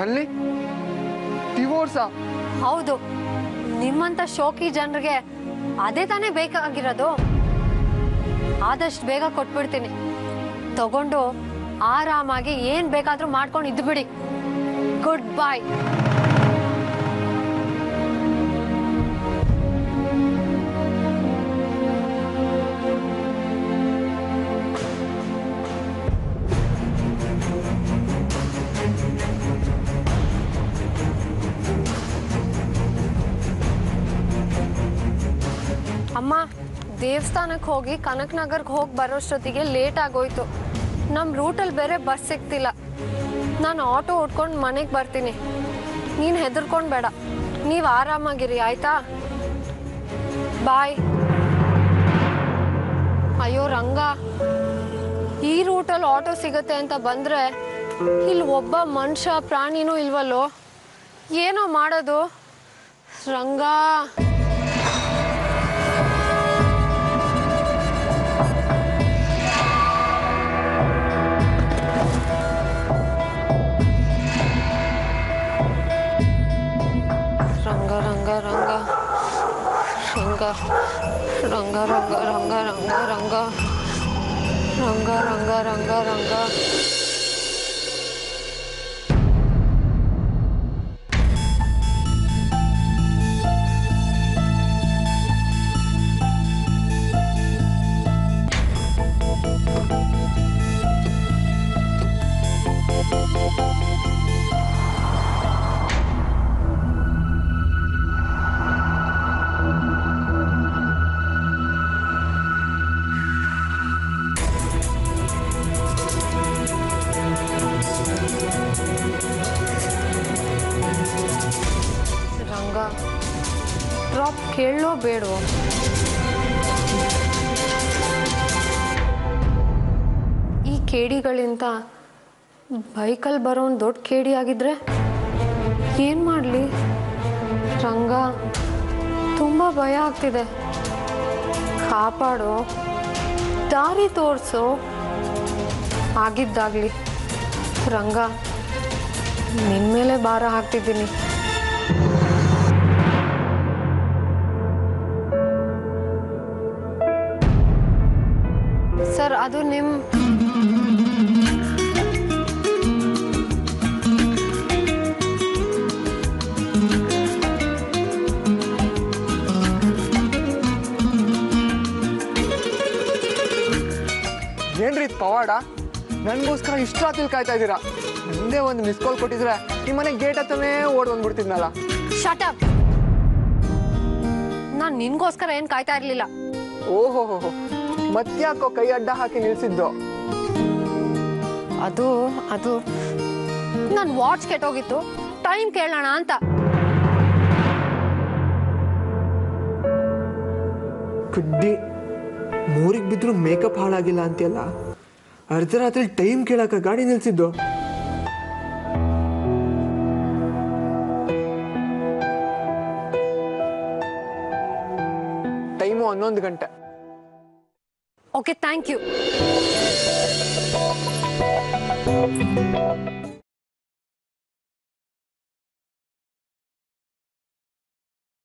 ಅಲ್ಲಿ ಡಿವೋರ್ಸಾ? ಹೌದು, ನಿಮ್ಮಂತ ಶೋಕಿ ಜನರಿಗೆ ಅದೇ ತಾನೇ ಬೇಕಾಗಿರೋದು. ಆದಷ್ಟು ಬೇಗ ಕೊಟ್ಬಿಡ್ತೀನಿ. ತಗೊಂಡು ಆರಾಮಾಗಿ ಏನ್ ಬೇಕಾದ್ರೂ ಮಾಡ್ಕೊಂಡು ಇದ್ದು ಬಿಡಿ. Good bye. ಅಮ್ಮ, ದೇವಸ್ಥಾನಕ್ಕೆ ಹೋಗಿ ಕನಕನಗರ್ಗೆ ಹೋಗಿ ಬರೋಷ್ಟೊತ್ತಿಗೆ ಲೇಟ್ ಆಗೋಯ್ತು. ನಮ್ಮ ರೂಟಲ್ಲಿ ಬೇರೆ ಬಸ್ ಸಿಗ್ತಿಲ್ಲ. ನಾನು ಆಟೋ ಉಟ್ಕೊಂಡು ಮನೆಗೆ ಬರ್ತೀನಿ. ನೀನು ಹೆದರ್ಕೊಂಡು ಬೇಡ, ನೀವು ಆರಾಮಾಗಿರಿ ಆಯ್ತಾ? ಬಾಯ್. ಅಯ್ಯೋ ರಂಗ, ಈ ರೂಟಲ್ಲಿ ಆಟೋ ಸಿಗುತ್ತೆ ಅಂತ ಬಂದರೆ ಇಲ್ಲಿ ಒಬ್ಬ ಮನುಷ್ಯ ಪ್ರಾಣಿನೂ ಇಲ್ವಲ್ಲೋ, ಏನೋ ಮಾಡೋದು ರಂಗ. ರಂಗ ರಂಗ ರಂಗ ರಂಗ ರಂಗ ರಂಗ ರಂಗ ರಂಗ ರಂಗ ರಂಗ. ಡ್ರಾಪ್ ಕೇಳೋ ಬೇಡವೋ? ಈ ಕೇಡಿಗಳಿಂದ ಬೈಕಲ್ಲಿ ಬರೋನ್ ದೊಡ್ಡ ಕೇಡಿ ಆಗಿದ್ರೆ ಏನು ಮಾಡಲಿ ರಂಗ? ತುಂಬ ಭಯ ಆಗ್ತಿದೆ. ಕಾಪಾಡೋ, ದಾರಿ ತೋರಿಸೋ. ಆಗಿದ್ದಾಗಲಿ ರಂಗ, ನಿನ್ನ ಮೇಲೆ ಭಾರ ಹಾಕ್ತಿದ್ದೀನಿ. ಸರ್, ಅದು ನಿಮ್ಮ ಏನ್ರಿ ಪವಾಡ? ನನಗೋಸ್ಕರ ಇಷ್ಟ ಕಾಯ್ತಾ ಇದ್ದೀರಾ? ಮುಂದೆ ಒಂದು ಮಿಸ್ ಕಾಲ್ ಕೊಟ್ಟಿದ್ರೆ ನಿಮ್ಮ ಮನೆ ಗೇಟ್ ಹತ್ತನೇ ಓಡ್ ಬಂದ್ಬಿಡ್ತಿದ್ನಲ್ಲ. Shut up. ನಾನು ನಿನ್ಗೋಸ್ಕರ ಏನು ಕಾಯ್ತಾ ಇರಲಿಲ್ಲ. ಓಹೋ, ಮತ್ತ್ಯಾಕೋ ಕೈ ಅಡ್ಡ ಹಾಕಿ ನಿಲ್ಸಿದ್ದು? ಅದು ನನ್ನ ವಾಚ್ ಕೆಟ್ಟೋಗಿತ್ತು, ಟೈಮ್ ಕೇಳೋಣ ಅಂತ. ಕುಡ್ಡಿ, 3ಗೆ ಬಿದ್ರು ಮೇಕಪ್ ಹಾಳಾಗಿಲ್ಲ ಅಂತೆಲ್ಲ ಅರ್ಧರಾತ್ರಿ ಟೈಮ್ ಕೇಳಕ ಗಾಡಿ ನಿಲ್ಸಿದ್ದು? ಟೈಮು 11 ಗಂಟೆ. Okay, thank you.